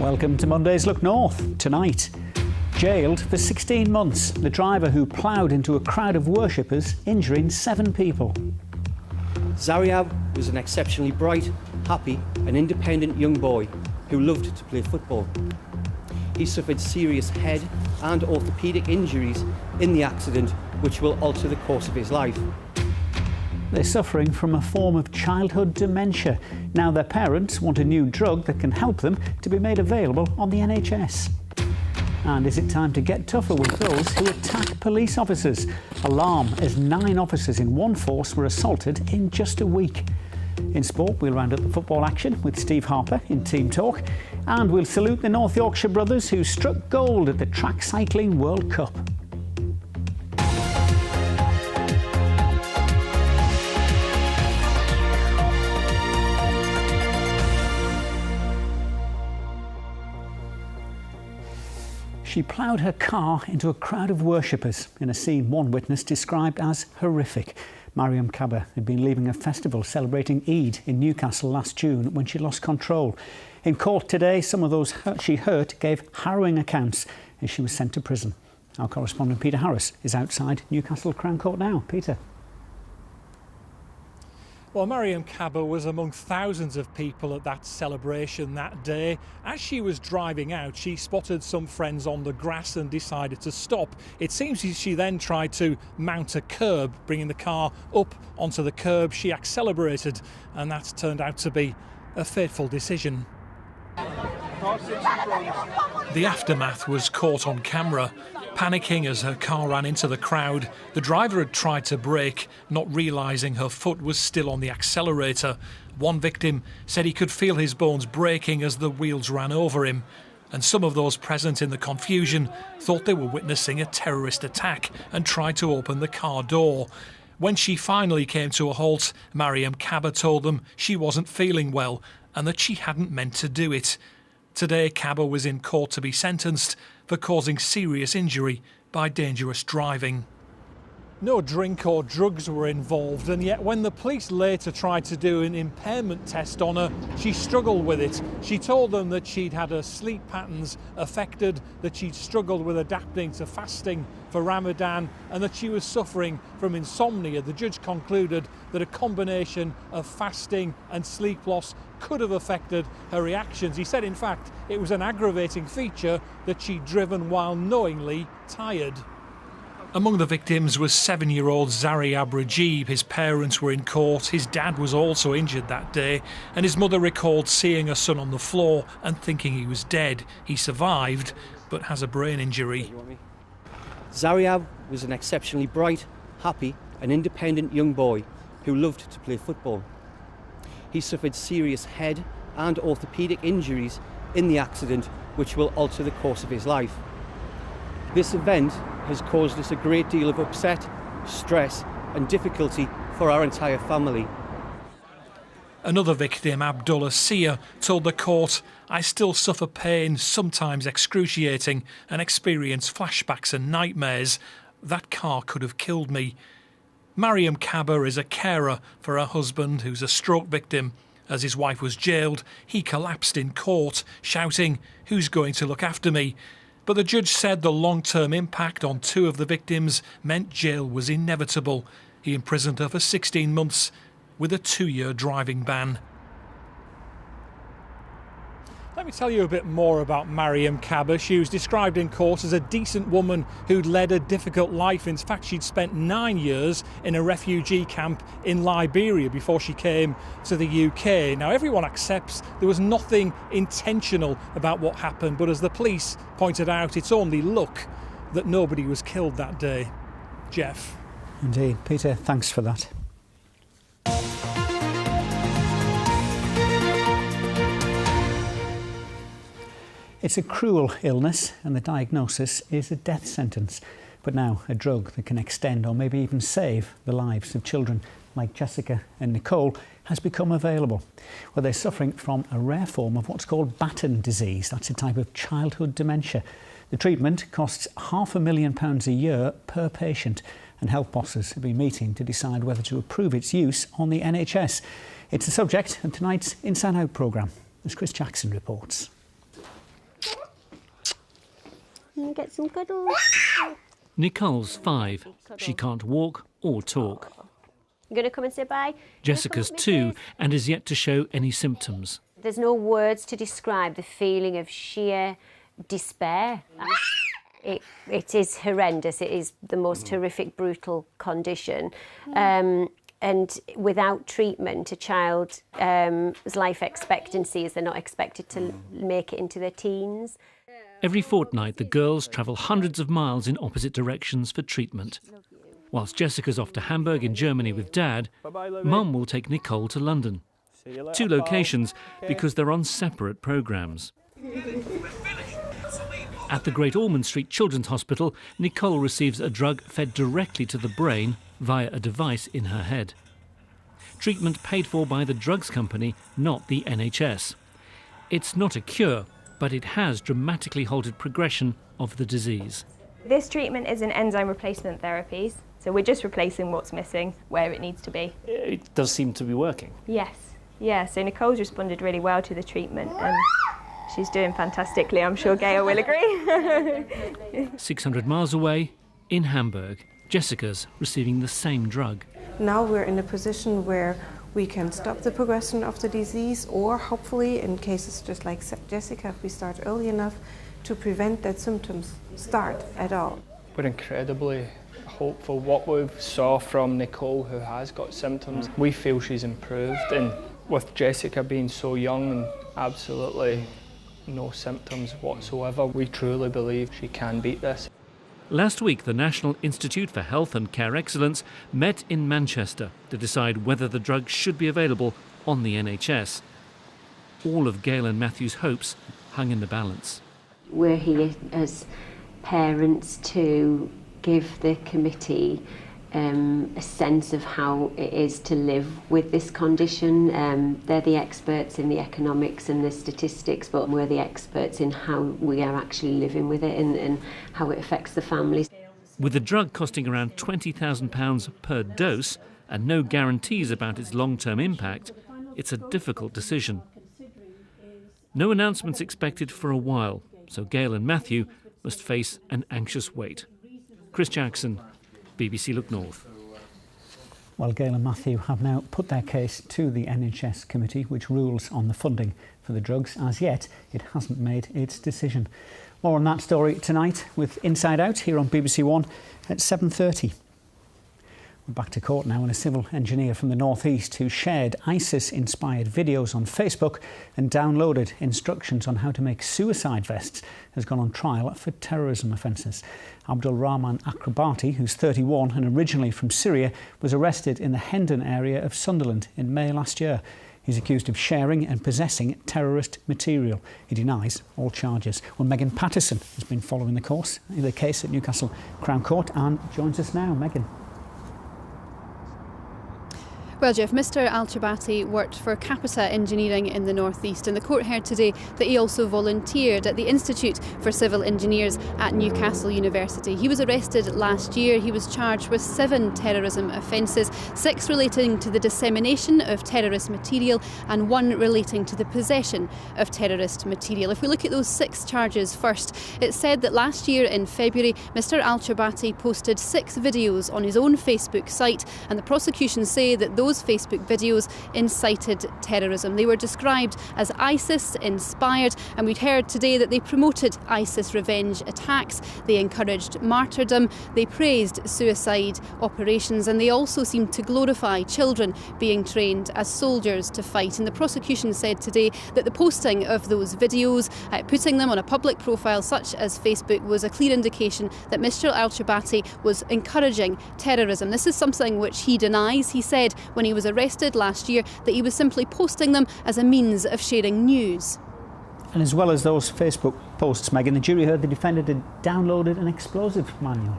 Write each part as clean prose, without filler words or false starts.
Welcome to Monday's Look North. Tonight, jailed for 16 months, the driver who ploughed into a crowd of worshippers, injuring 7 people. Zariab was an exceptionally bright, happy and independent young boy who loved to play football. He suffered serious head and orthopaedic injuries in the accident, which will alter the course of his life. They're suffering from a form of childhood dementia. Now their parents want a new drug that can help them to be made available on the NHS. And is it time to get tougher with those who attack police officers? Alarm as 9 officers in one force were assaulted in just a week. In sport, we'll round up the football action with Steve Harper in Team Talk. And we'll salute the North Yorkshire brothers who struck gold at the Track Cycling World Cup. She ploughed her car into a crowd of worshippers in a scene one witness described as horrific. Mariam Kaba had been leaving a festival celebrating Eid in Newcastle last June when she lost control. In court today, some of those she hurt gave harrowing accounts as she was sent to prison. Our correspondent Peter Harris is outside Newcastle Crown Court now. Peter. Well, Mariam Kaba was among thousands of people at that celebration that day. As she was driving out, she spotted some friends on the grass and decided to stop. It seems she then tried to mount a curb, bringing the car up onto the curb. She accelerated, and that turned out to be a fateful decision. The aftermath was caught on camera. Panicking as her car ran into the crowd, the driver had tried to brake, not realising her foot was still on the accelerator. One victim said he could feel his bones breaking as the wheels ran over him. And some of those present in the confusion thought they were witnessing a terrorist attack and tried to open the car door. When she finally came to a halt, Mariam Kaba told them she wasn't feeling well and that she hadn't meant to do it. Today, Kaba was in court to be sentenced for causing serious injury by dangerous driving. No drink or drugs were involved, and yet when the police later tried to do an impairment test on her, she struggled with it. She told them that she'd had her sleep patterns affected, that she'd struggled with adapting to fasting for Ramadan, and that she was suffering from insomnia. The judge concluded that a combination of fasting and sleep loss could have affected her reactions. He said, in fact, it was an aggravating feature that she'd driven while knowingly tired. Among the victims was 7-year-old Zariab Rajib. His parents were in court. His dad was also injured that day, and his mother recalled seeing her son on the floor and thinking he was dead. He survived, but has a brain injury. Zariab was an exceptionally bright, happy and independent young boy who loved to play football. He suffered serious head and orthopaedic injuries in the accident, which will alter the course of his life. This event has caused us a great deal of upset, stress and difficulty for our entire family. Another victim, Abdullah Sia, told the court, "I still suffer pain, sometimes excruciating, and experience flashbacks and nightmares. That car could have killed me." Mariam Kaba is a carer for her husband, who's a stroke victim. As his wife was jailed, he collapsed in court, shouting, "Who's going to look after me?" But the judge said the long-term impact on 2 of the victims meant jail was inevitable. He imprisoned her for 16 months with a 2-year driving ban. Let me tell you a bit more about Mariam Kaba. She was described in court as a decent woman who'd led a difficult life. In fact, she'd spent 9 years in a refugee camp in Liberia before she came to the UK. Now, everyone accepts there was nothing intentional about what happened, but as the police pointed out, it's only luck that nobody was killed that day. Jeff. Indeed. Peter, thanks for that. It's a cruel illness and the diagnosis is a death sentence. But now a drug that can extend or maybe even save the lives of children like Jessica and Nicole has become available. Well, they're suffering from a rare form of what's called Batten disease. That's a type of childhood dementia. The treatment costs £500,000 a year per patient, and health bosses have been meeting to decide whether to approve its use on the NHS. It's the subject of tonight's Inside Out programme, as Chris Jackson reports. and get some cuddles. Nicole's 5. She can't walk or talk. You going to come and say bye? Jessica's 2 and is yet to show any symptoms. There's no words to describe the feeling of sheer despair. It is horrendous. It is the most horrific, brutal condition. And without treatment, a child's life expectancy is they're not expected to make it into their teens. Every fortnight, the girls travel hundreds of miles in opposite directions for treatment. Whilst Jessica's off to Hamburg in Germany with Dad, Mum will take Nicole to London. 2 locations because they're on separate programmes. At the Great Ormond Street Children's Hospital, Nicole receives a drug fed directly to the brain via a device in her head. Treatment paid for by the drugs company, not the NHS. It's not a cure, but it has dramatically halted progression of the disease. This treatment is an enzyme replacement therapies, so we're just replacing what's missing where it needs to be. It does seem to be working. Yes, yeah, so Nicole's responded really well to the treatment and she's doing fantastically. I'm sure Gail will agree. 600 miles away, in Hamburg, Jessica's receiving the same drug. Now we're in a position where we can stop the progression of the disease, or hopefully, in cases just like Jessica, if we start early enough to prevent that symptoms start at all. We're incredibly hopeful. What we saw from Nicole, who has got symptoms, we feel she's improved, and with Jessica being so young and absolutely no symptoms whatsoever, we truly believe she can beat this. Last week, the National Institute for Health and Care Excellence met in Manchester to decide whether the drug should be available on the NHS. All of Gail and Matthew's hopes hung in the balance. We're here as parents to give the committee a sense of how it is to live with this condition. They're the experts in the economics and the statistics, but we're the experts in how we are actually living with it and how it affects the families. With the drug costing around £20,000 per dose and no guarantees about its long-term impact, it's a difficult decision. No announcements expected for a while, so Gail and Matthew must face an anxious wait. Chris Jackson, BBC Look North. Well, Gail and Matthew have now put their case to the NHS committee, which rules on the funding for the drugs. As yet, it hasn't made its decision. More on that story tonight with Inside Out here on BBC One at 7:30. We're back to court now, and a civil engineer from the North East who shared ISIS-inspired videos on Facebook and downloaded instructions on how to make suicide vests has gone on trial for terrorism offences. Abdul Rahman Akrabati, who's 31 and originally from Syria, was arrested in the Hendon area of Sunderland in May last year. He's accused of sharing and possessing terrorist material. He denies all charges. Well, Megan Patterson has been following the case at Newcastle Crown Court and joins us now. Megan. Well, Jeff, Mr Al-Chabati worked for Capita Engineering in the North East, and the court heard today that he also volunteered at the Institute for Civil Engineers at Newcastle University. He was arrested last year. He was charged with 7 terrorism offences, 6 relating to the dissemination of terrorist material and 1 relating to the possession of terrorist material. If we look at those 6 charges first, it said that last year in February, Mr Al-Chabati posted 6 videos on his own Facebook site, and the prosecution say that those Facebook videos incited terrorism. They were described as ISIS-inspired, and we'd heard today that they promoted ISIS revenge attacks, they encouraged martyrdom, they praised suicide operations, and they also seemed to glorify children being trained as soldiers to fight. And the prosecution said today that the posting of those videos, putting them on a public profile such as Facebook, was a clear indication that Mr Al-Chabati was encouraging terrorism. This is something which he denies. He said when he was arrested last year that he was simply posting them as a means of sharing news. And as well as those Facebook posts, Megan, the jury heard the defendant had downloaded an explosive manual.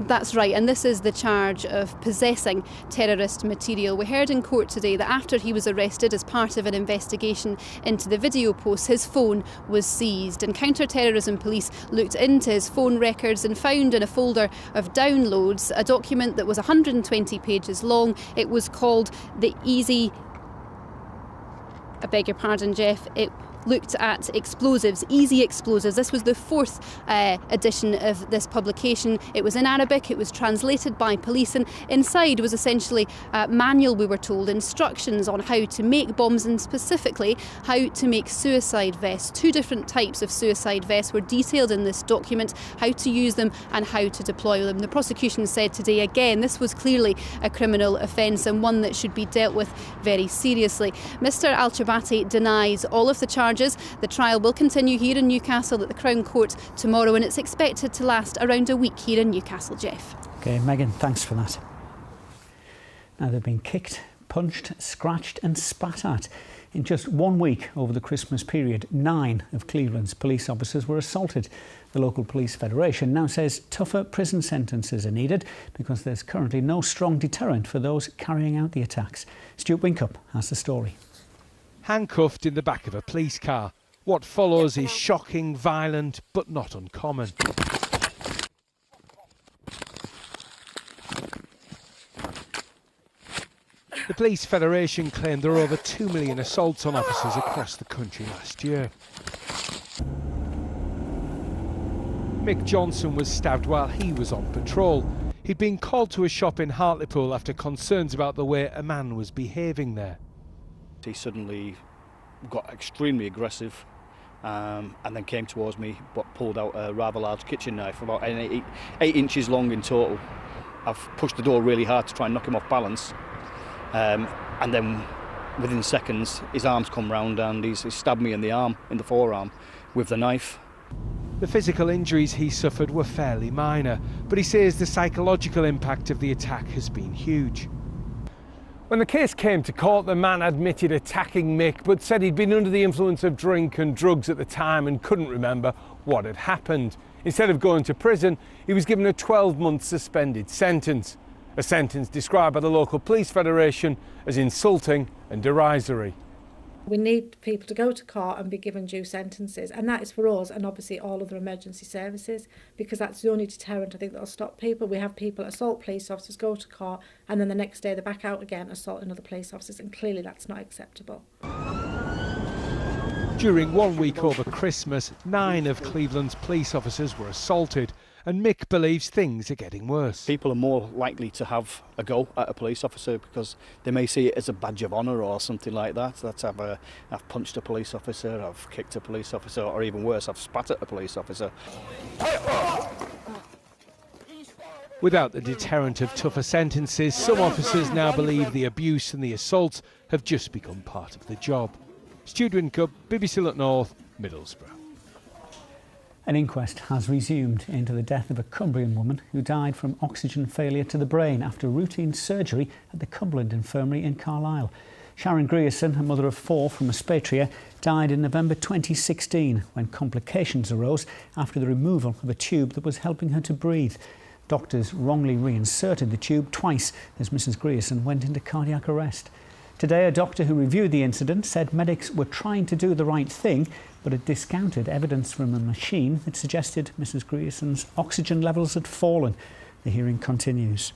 That's right, and this is the charge of possessing terrorist material. We heard in court today that after he was arrested as part of an investigation into the video posts, his phone was seized, and counter-terrorism police looked into his phone records and found in a folder of downloads a document that was 120 pages long. It was called the Easy I beg your pardon, Jeff, it looked at explosives, easy explosives. This was the fourth edition of this publication. It was in Arabic, it was translated by police, and inside was essentially a manual, we were told, instructions on how to make bombs and specifically how to make suicide vests. 2 different types of suicide vests were detailed in this document, how to use them and how to deploy them. The prosecution said today, again, this was clearly a criminal offence and one that should be dealt with very seriously. Mr Al-Chabati denies all of the charges. The trial will continue here in Newcastle at the Crown Court tomorrow, and it's expected to last around a week here in Newcastle, Jeff. OK, Megan, thanks for that. Now, they've been kicked, punched, scratched and spat at. In just 1 week over the Christmas period, 9 of Cleveland's police officers were assaulted. The local police federation now says tougher prison sentences are needed because there's currently no strong deterrent for those carrying out the attacks. Stuart Winkup has the story. Handcuffed in the back of a police car. What follows is shocking, violent, but not uncommon. The Police Federation claimed there were over 2 million assaults on officers across the country last year. Mick Johnson was stabbed while he was on patrol. He'd been called to a shop in Hartlepool after concerns about the way a man was behaving there. He suddenly got extremely aggressive and then came towards me but pulled out a rather large kitchen knife, about 8 inches long in total. I've pushed the door really hard to try and knock him off balance, and then within seconds his arms come round and he's stabbed me in the arm, in the forearm, with the knife. The physical injuries he suffered were fairly minor, but he says the psychological impact of the attack has been huge. When the case came to court, the man admitted attacking Mick, but said he'd been under the influence of drink and drugs at the time and couldn't remember what had happened. Instead of going to prison, he was given a 12-month suspended sentence, a sentence described by the local police federation as insulting and derisory. We need people to go to court and be given due sentences, and that is for us and obviously all other emergency services, because that's the only deterrent I think that will stop people. We have people assault police officers, go to court, and then the next day they're back out again assaulting other police officers, and clearly that's not acceptable. During 1 week over Christmas, 9 of Cleveland's police officers were assaulted, and Mick believes things are getting worse. People are more likely to have a go at a police officer because they may see it as a badge of honour or something like that. That's I've punched a police officer, I've kicked a police officer, or even worse, I've spat at a police officer. Without the deterrent of tougher sentences, some officers now believe the abuse and the assaults have just become part of the job. Stuart Winkup, BBC Look North, Middlesbrough. An inquest has resumed into the death of a Cumbrian woman who died from oxygen failure to the brain after routine surgery at the Cumberland Infirmary in Carlisle. Sharon Grierson, a mother of 4 from Espatria, died in November 2016 when complications arose after the removal of a tube that was helping her to breathe. Doctors wrongly reinserted the tube twice as Mrs Grierson went into cardiac arrest. Today, a doctor who reviewed the incident said medics were trying to do the right thing, but had discounted evidence from a machine that suggested Mrs Grierson's oxygen levels had fallen. The hearing continues.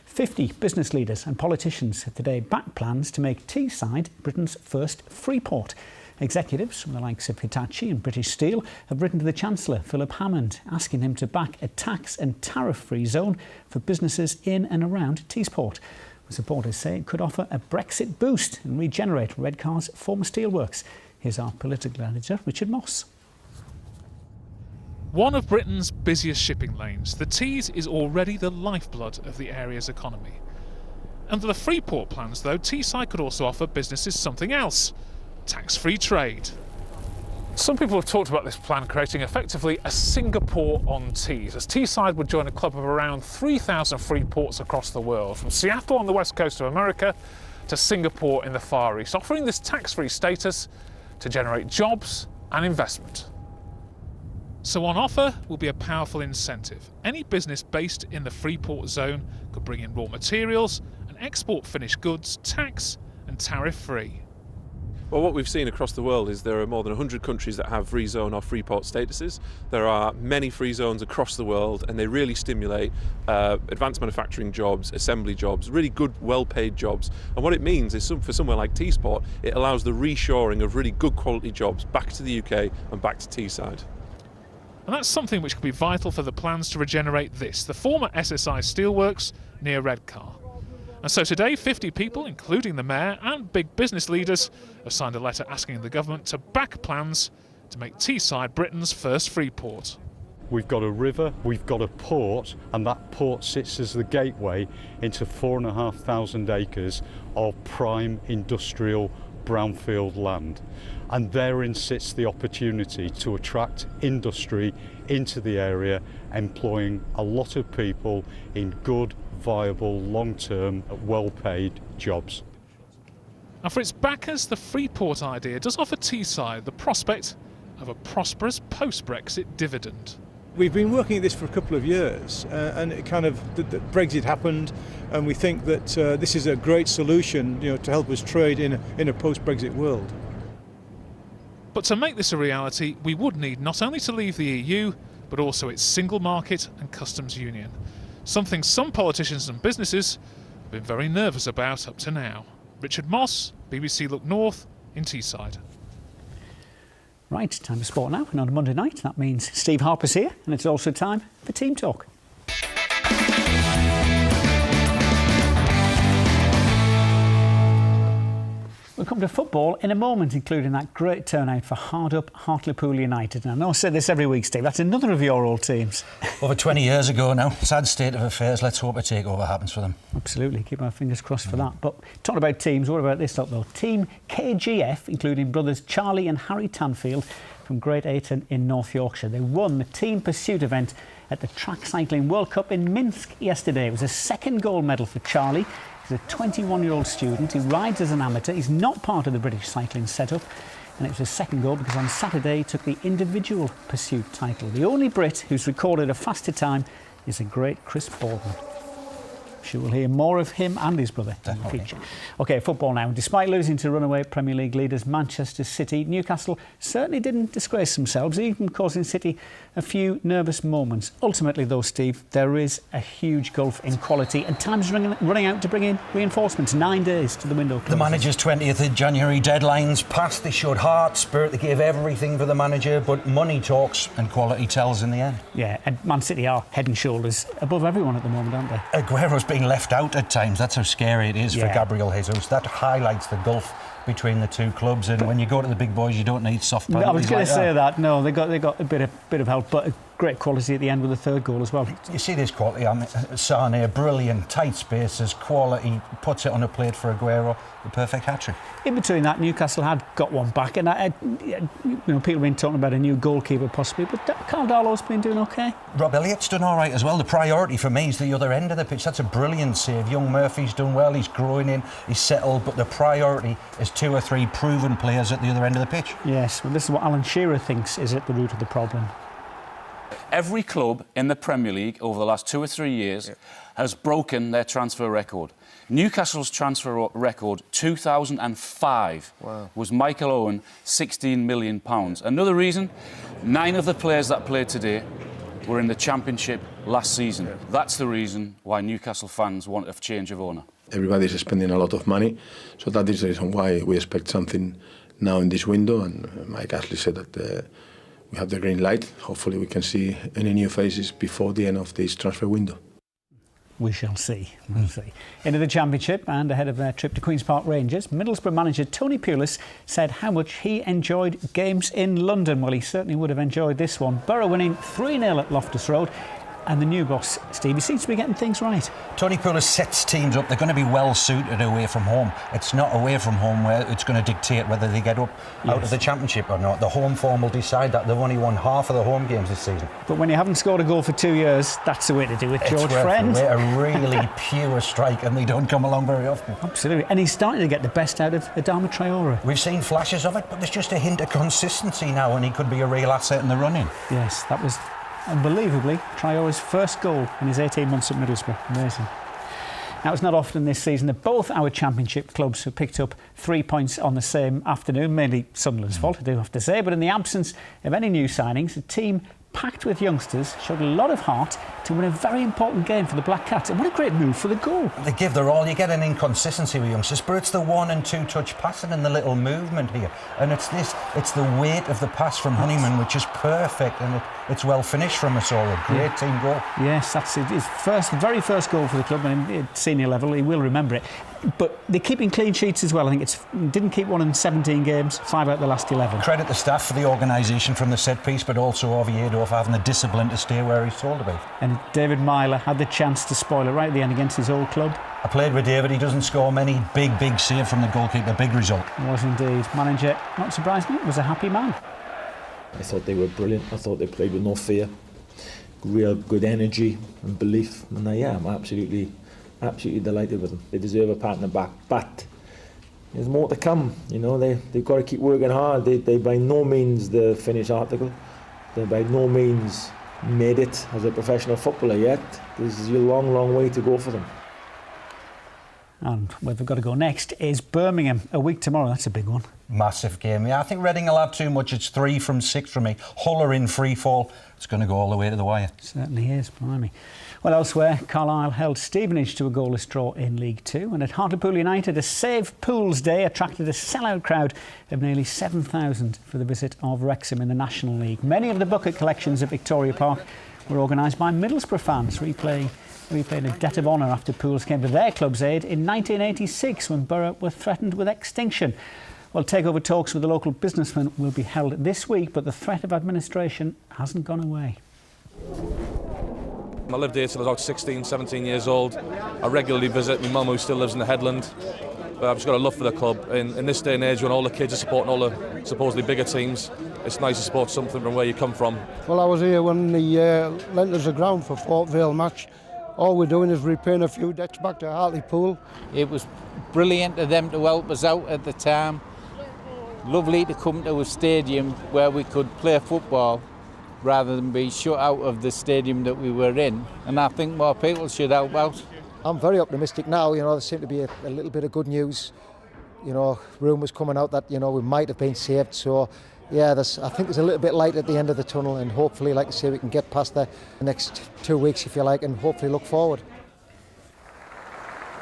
50 business leaders and politicians have today backed plans to make Teesside Britain's first free port. Executives from the likes of Hitachi and British Steel have written to the Chancellor, Philip Hammond, asking him to back a tax and tariff-free zone for businesses in and around Teesport. Supporters say it could offer a Brexit boost and regenerate Redcar's former steelworks. Here's our political editor, Richard Moss. One of Britain's busiest shipping lanes, the Tees is already the lifeblood of the area's economy. Under the Freeport plans, though, Teesside could also offer businesses something else: tax-free trade. Some people have talked about this plan creating effectively a Singapore on Tees, as Teesside would join a club of around 3,000 free ports across the world, from Seattle on the west coast of America to Singapore in the Far East, offering this tax-free status to generate jobs and investment. So on offer will be a powerful incentive. Any business based in the Freeport zone could bring in raw materials and export finished goods tax and tariff-free. Well, what we've seen across the world is there are more than 100 countries that have free zone or free port statuses. There are many free zones across the world, and they really stimulate advanced manufacturing jobs, assembly jobs, really good, well-paid jobs. And what it means is for somewhere like Teesport, it allows the reshoring of really good quality jobs back to the UK and back to Teesside. And that's something which could be vital for the plans to regenerate this, the former SSI steelworks near Redcar. And so today, 50 people, including the mayor and big business leaders, have signed a letter asking the government to back plans to make Teesside Britain's first free port. We've got a river, we've got a port, and that port sits as the gateway into 4,500 acres of prime industrial brownfield land. And therein sits the opportunity to attract industry into the area, employing a lot of people in good, viable, long-term, well-paid jobs. And for its backers, the Freeport idea does offer Teesside the prospect of a prosperous post-Brexit dividend. We've been working at this for a couple of years, and it kind of Brexit happened, and we think that this is a great solution, to help us trade in a post-Brexit world. But to make this a reality, we would need not only to leave the EU, but also its single market and customs union. Something some politicians and businesses have been very nervous about up to now. Richard Moss, BBC Look North in Teesside. Right, time for sport now, and on a Monday night that means Steve Harper's here, and it's also time for Team Talk. We'll come to football in a moment, including that great turnout for Hardup Hartlepool United. And I know I say this every week, Steve, that's another of your old teams. Over 20 years ago now. Sad state of affairs. Let's hope a takeover happens for them. Absolutely, keep our fingers crossed for that. But talking about teams, what about this lot though? Team KGF, including brothers Charlie and Harry Tanfield from Great Ayton in North Yorkshire. They won the team pursuit event at the Track Cycling World Cup in Minsk yesterday. It was a second gold medal for Charlie. He's a 21-year-old student. He rides as an amateur. He's not part of the British cycling setup. And it was his second goal because on Saturday he took the individual pursuit title. The only Brit who's recorded a faster time is the great Chris Borden. Sure, we'll hear more of him and his brother in the future. OK, football now. Despite losing to runaway Premier League leaders Manchester City, Newcastle certainly didn't disgrace themselves, even causing City a few nervous moments. Ultimately, though, Steve, there is a huge gulf in quality, and time's running out to bring in reinforcements. 9 days to the window closes. The manager's 20th of January deadline's passed. They showed heart, spirit, they gave everything for the manager, but money talks and quality tells in the end. Yeah, and Man City are head and shoulders above everyone at the moment, aren't they? Aguero's being left out at times. That's how scary it is for Gabriel Jesus. That highlights the gulf between the two clubs, and when you go to the big boys you don't need soft penalties. I was going to say that. No, they got a bit of help, but a great quality at the end with the third goal as well. You see this quality. I mean, Sane, brilliant, tight spaces, quality, puts it on a plate for Aguero, the perfect hat-trick. In between that, Newcastle had got one back, and people have been talking about a new goalkeeper possibly, but Carl Darlow's been doing OK. Rob Elliott's done all right as well. The priority for me is the other end of the pitch. That's a brilliant save. Young Murphy's done well. He's growing in. He's settled, but the priority is 2 or 3 proven players at the other end of the pitch. Yes, well, this is what Alan Shearer thinks is at the root of the problem. Every club in the Premier League over the last 2 or 3 years has broken their transfer record. Newcastle's transfer record, 2005, was Michael Owen, £16 million. Another reason, 9 of the players that played today were in the Championship last season. That's the reason why Newcastle fans want a change of owner. Everybody is spending a lot of money, so that is the reason why we expect something now in this window. And Mike Ashley said that we have the green light. Hopefully we can see any new faces before the end of this transfer window. We shall see. We'll see. Into the Championship and ahead of their trip to Queen's Park Rangers, Middlesbrough manager Tony Pulis said how much he enjoyed games in London. Well, he certainly would have enjoyed this one. Borough winning 3-0 at Loftus Road. And the new boss, Stevie, seems to be getting things right. Tony Pulis sets teams up. They're going to be well suited away from home. It's not away from home where it's going to dictate whether they get up out of the Championship or not. The home form will decide that. They've only won half of the home games this season. But when you haven't scored a goal for 2 years, that's the way to do it, George Friend. A really pure strike, and they don't come along very often. Absolutely. And he's starting to get the best out of Adama Traore. We've seen flashes of it, but there's just a hint of consistency now, and he could be a real asset in the running. Yes, that was unbelievably Traore's first goal in his 18 months at Middlesbrough. Amazing. Now, it's not often this season that both our Championship clubs have picked up 3 points on the same afternoon, mainly Sunderland's fault, I do have to say, but in the absence of any new signings, the team packed with youngsters showed a lot of heart to win a very important game for the Black Cats, and what a great move for the goal. They give their all. You get an inconsistency with youngsters, but it's the 1 and 2 touch passing and the little movement here, and it's the weight of the pass from Honeyman, which is perfect, and it's well finished from us all. A great team goal. Yes, that's it. His very first goal for the club, and at senior level he will remember it. But they're keeping clean sheets as well. I think didn't keep one in 17 games, 5 out of the last 11. Credit the staff for the organisation from the set piece, but also Oviedo for having the discipline to stay where he's told to be. And David Myler had the chance to spoil it right at the end against his old club. I played with David. He doesn't score many. Big save from the goalkeeper. Big result. It was indeed. Manager, not surprisingly, was a happy man. I thought they were brilliant. I thought they played with no fear. Real good energy and belief. And I'm absolutely delighted with them. They deserve a pat on the back, but there's more to come. You know, they've got to keep working hard. They by no means the finished article. They by no means made it as a professional footballer yet. There's a long way to go for them. And where they've got to go next is Birmingham, a week tomorrow. That's a big one. Massive game. Yeah, I think Reading will have too much. It's 3 from 6 for me. Hull are in free fall. It's going to go all the way to the wire. Certainly is, blimey. Well, elsewhere, Carlisle held Stevenage to a goalless draw in League Two, and at Hartlepool United, a Save Pools Day attracted a sellout crowd of nearly 7,000 for the visit of Wrexham in the National League. Many of the bucket collections at Victoria Park were organised by Middlesbrough fans, replaying a debt of honour after Pools came to their club's aid in 1986 when Borough were threatened with extinction. Well, takeover talks with the local businessmen will be held this week, but the threat of administration hasn't gone away. I lived here till I was about 16, 17 years old. I regularly visit my mum, who still lives in the Headland. But I've just got a love for the club. In this day and age, when all the kids are supporting all the supposedly bigger teams, it's nice to support something from where you come from. Well, I was here when the lent us the ground for Fort Vale match. All we're doing is repaying a few debts back to Hartlepool. It was brilliant of them to help us out at the time. Lovely to come to a stadium where we could play football rather than be shut out of the stadium that we were in, and I think more people should help out. I'm very optimistic now. You know, there seems to be a little bit of good news. You know, rumours coming out that, you know, we might have been saved. So yeah, I think there's a little bit light at the end of the tunnel, and hopefully, like I say, we can get past the next 2 weeks, if you like, and hopefully look forward.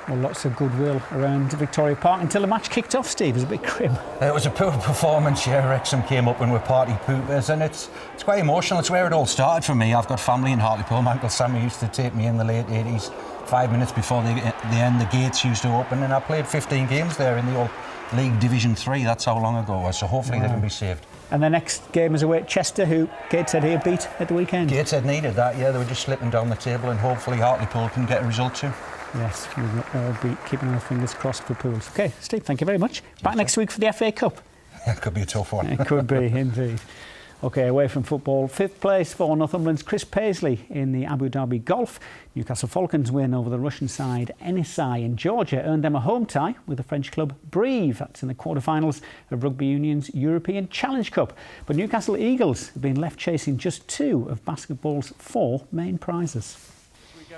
Well, lots of goodwill around Victoria Park until the match kicked off, Steve. It was a bit grim. It was a poor performance. Yeah, Wrexham came up and were party poopers, and it's quite emotional. It's where it all started for me. I've got family in Hartlepool. My Uncle Sammy used to take me in the late 80s. 5 minutes before the end, the gates used to open, and I played 15 games there in the old League Division 3. That's how long ago it was, so hopefully they can be saved. And the next game is away at Chester, who Gateshead here beat at the weekend. Gateshead needed that, yeah. They were just slipping down the table, and hopefully Hartlepool can get a result too. Yes, we will all be keeping our fingers crossed for Pools. OK, Steve, thank you very much. Back next week for the FA Cup. It could be a tough one. It could be, indeed. OK, away from football, 5th place for Northumberland's Chris Paisley in the Abu Dhabi Golf. Newcastle Falcons win over the Russian side NSI in Georgia earned them a home tie with the French club Brive. That's in the quarter-finals of Rugby Union's European Challenge Cup. But Newcastle Eagles have been left chasing just 2 of basketball's 4 main prizes.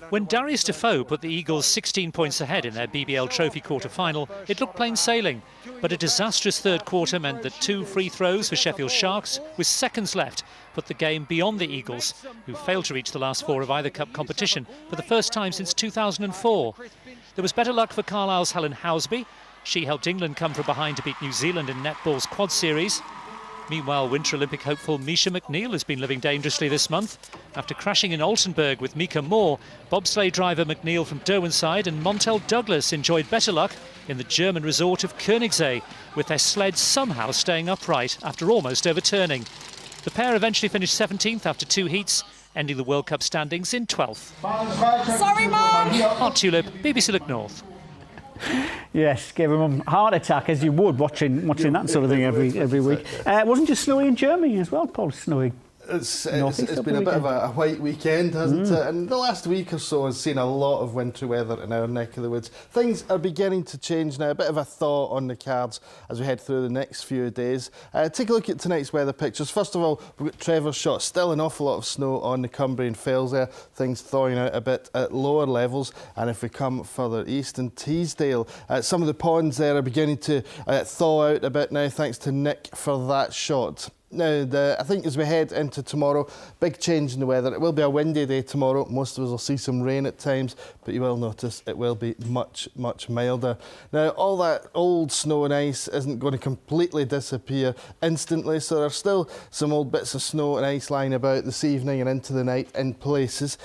When Darius Defoe put the Eagles 16 points ahead in their BBL Trophy quarter-final, it looked plain sailing. But a disastrous third quarter meant that 2 free throws for Sheffield Sharks, with seconds left, put the game beyond the Eagles, who failed to reach the last 4 of either cup competition for the first time since 2004. There was better luck for Carlisle's Helen Housby. She helped England come from behind to beat New Zealand in netball's quad series. Meanwhile, Winter Olympic hopeful Misha McNeil has been living dangerously this month. After crashing in Altenburg with Mika Moore, bobsleigh driver McNeil from Derwenside and Montel Douglas enjoyed better luck in the German resort of Königssee, with their sled somehow staying upright after almost overturning. The pair eventually finished 17th after 2 heats, ending the World Cup standings in 12th. Sorry, Mum! Art Tulip, BBC Look North. Yes, gave him a heart attack, as you would watching that sort of thing every week. It wasn't just snowy in Germany as well, Paul. Snowy It's been a bit of a white weekend, hasn't it? And the last week or so has seen a lot of wintry weather in our neck of the woods. Things are beginning to change now. A bit of a thaw on the cards as we head through the next few days. Take a look at tonight's weather pictures. First of all, we've got Trevor's Shot. Still an awful lot of snow on the Cumbrian Fells there. Things thawing out a bit at lower levels. And if we come further east in Teesdale, some of the ponds there are beginning to thaw out a bit now, thanks to Nick for that shot. Now, I think as we head into tomorrow, big change in the weather. It will be a windy day tomorrow. Most of us will see some rain at times, but you will notice it will be much, much milder. Now, all that old snow and ice isn't going to completely disappear instantly, so there are still some old bits of snow and ice lying about this evening and into the night in places.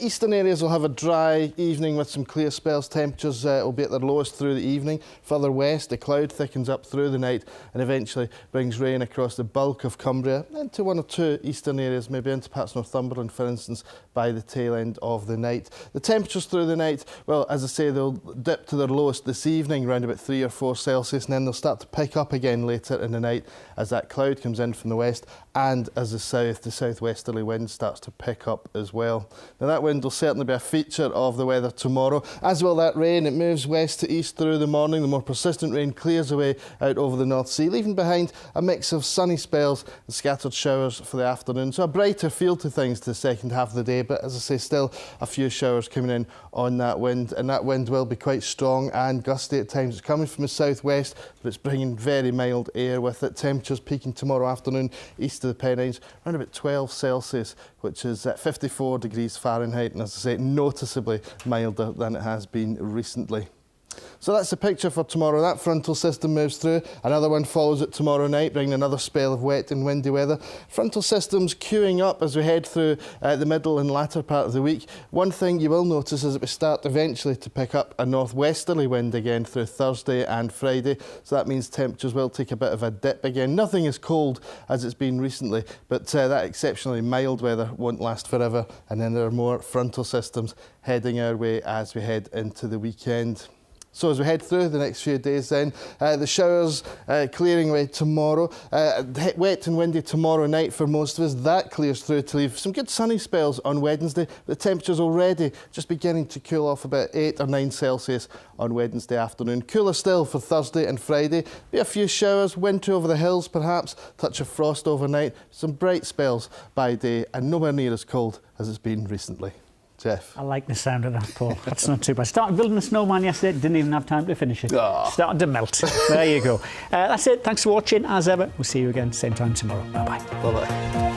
Eastern areas will have a dry evening with some clear spells. Temperatures will be at their lowest through the evening. Further west, the cloud thickens up through the night and eventually brings rain across the bulk of Cumbria, into one or two eastern areas, maybe into perhaps Northumberland, for instance, by the tail end of the night. The temperatures through the night, well, as I say, they'll dip to their lowest this evening, around about 3 or 4 Celsius, and then they'll start to pick up again later in the night as that cloud comes in from the west and as the southwesterly wind starts to pick up as well. Now, that wind will certainly be a feature of the weather tomorrow, as will that rain. It moves west to east through the morning. The more persistent rain clears away out over the North Sea, leaving behind a mix of sunny spells and scattered showers for the afternoon. So a brighter feel to things to the second half of the day, but as I say, still a few showers coming in on that wind, and that wind will be quite strong and gusty at times. It's coming from the southwest, but it's bringing very mild air with it. Temperatures peaking tomorrow afternoon east of the Pennines, around about 12 Celsius, which is at 54 degrees Fahrenheit, and as I say, noticeably milder than it has been recently. So that's the picture for tomorrow. That frontal system moves through. Another one follows it tomorrow night, bringing another spell of wet and windy weather. Frontal systems queuing up as we head through the middle and latter part of the week. One thing you will notice is that we start eventually to pick up a northwesterly wind again through Thursday and Friday. So that means temperatures will take a bit of a dip again. Nothing as cold as it's been recently, but that exceptionally mild weather won't last forever. And then there are more frontal systems heading our way as we head into the weekend. So as we head through the next few days then, the showers clearing away tomorrow. Wet and windy tomorrow night for most of us. That clears through to leave some good sunny spells on Wednesday. The temperatures already just beginning to cool off about 8 or 9 Celsius on Wednesday afternoon. Cooler still for Thursday and Friday. Be a few showers, wintry over the hills perhaps, touch of frost overnight. Some bright spells by day and nowhere near as cold as it's been recently. Jeff. I like the sound of that, Paul. That's not too bad. Started building a snowman yesterday, didn't even have time to finish it. Oh. Started to melt. There you go. That's it. Thanks for watching, as ever. We'll see you again same time tomorrow. Bye-bye. Bye-bye.